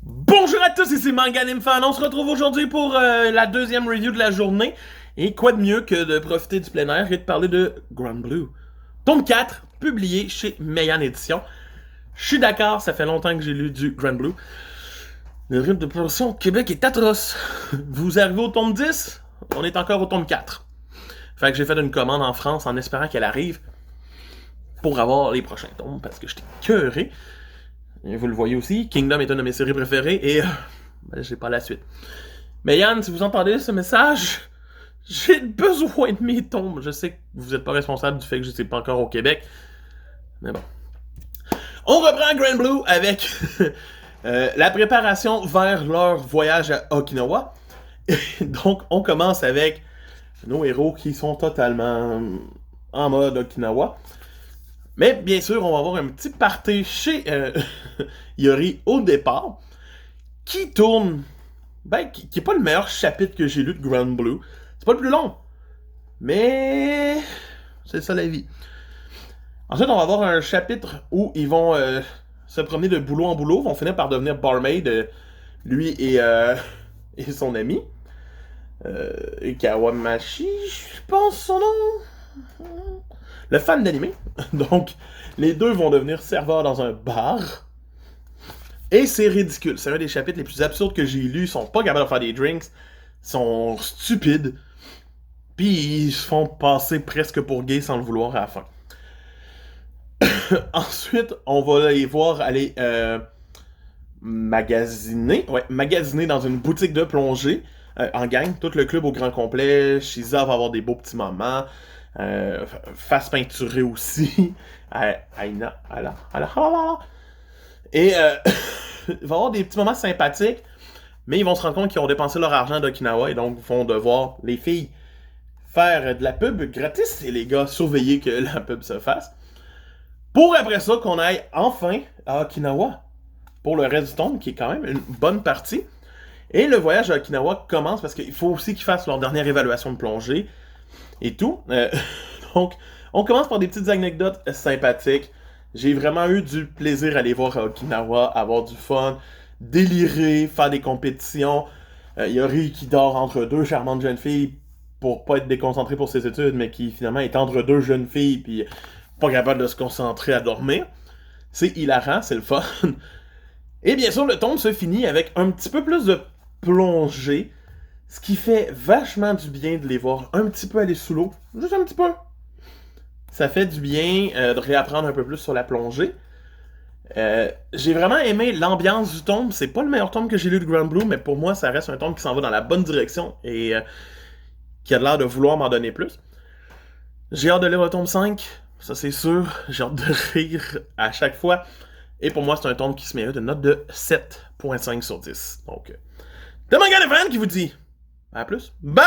Bonjour à tous, ici MangaNimFan. On se retrouve aujourd'hui pour la deuxième review de la journée. Et quoi de mieux que de profiter du plein air et de parler de Grand Blue. Tome 4, publié chez Mayan Édition. Je suis d'accord, ça fait longtemps que j'ai lu du Grand Blue. Le rythme de production au Québec est atroce. Vous arrivez au tome 10, on est encore au tome 4. Fait que j'ai fait une commande en France en espérant qu'elle arrive pour avoir les prochains tomes parce que j'étais cœuré. Et vous le voyez aussi, Kingdom est une de mes séries préférées et j'ai pas la suite. Mais Yann, si vous entendez ce message, j'ai besoin de mes tombes. Je sais que vous n'êtes pas responsable du fait que je ne suis pas encore au Québec. Mais bon. On reprend Grand Blue avec la préparation vers leur voyage à Okinawa. Et donc, on commence avec nos héros qui sont totalement en mode Okinawa. Mais bien sûr, on va avoir un petit party chez Yori au départ, qui tourne, qui est pas le meilleur chapitre que j'ai lu de Grand Blue. C'est pas le plus long, mais c'est ça la vie. Ensuite, on va avoir un chapitre où ils vont se promener de boulot en boulot, vont finir par devenir barmaid, lui et son ami. Kawamashi, je pense son nom. Le fan d'anime. Donc, les deux vont devenir serveurs dans un bar. Et c'est ridicule. C'est un des chapitres les plus absurdes que j'ai lus. Ils sont pas capables de faire des drinks. Ils sont stupides. Puis ils se font passer presque pour gays sans le vouloir à la fin. Ensuite, on va les voir aller magasiner. Ouais, magasiner dans une boutique de plongée. En gang, tout le club au grand complet. Shiza va avoir des beaux petits moments. Face peinturée aussi. Aina, et il va y avoir des petits moments sympathiques, mais ils vont se rendre compte qu'ils ont dépensé leur argent d'Okinawa et donc vont devoir, les filles, faire de la pub gratis et les gars surveiller que la pub se fasse. Pour après ça qu'on aille enfin à Okinawa pour le reste du tome, qui est quand même une bonne partie. Et le voyage à Okinawa commence parce qu'il faut aussi qu'ils fassent leur dernière évaluation de plongée et tout. Donc, on commence par des petites anecdotes sympathiques. J'ai vraiment eu du plaisir à aller voir à Okinawa, avoir du fun, délirer, faire des compétitions. Yori qui dort entre deux charmantes jeunes filles pour pas être déconcentré pour ses études, mais qui finalement est entre deux jeunes filles puis pas capable de se concentrer à dormir. C'est hilarant, c'est le fun. Et bien sûr, le tome se finit avec un petit peu plus de plongée, ce qui fait vachement du bien de les voir un petit peu aller sous l'eau. Juste un petit peu. Ça fait du bien de réapprendre un peu plus sur la plongée. J'ai vraiment aimé l'ambiance du tome. C'est pas le meilleur tome que j'ai lu de Grand Blue, mais pour moi, ça reste un tome qui s'en va dans la bonne direction et qui a l'air de vouloir m'en donner plus. J'ai hâte de lire le tome 5, ça c'est sûr. J'ai hâte de rire à chaque fois. Et pour moi, c'est un tome qui se mérite une note de 7.5 sur 10. Donc, de MangaNimFan qui vous dit à plus. Bye!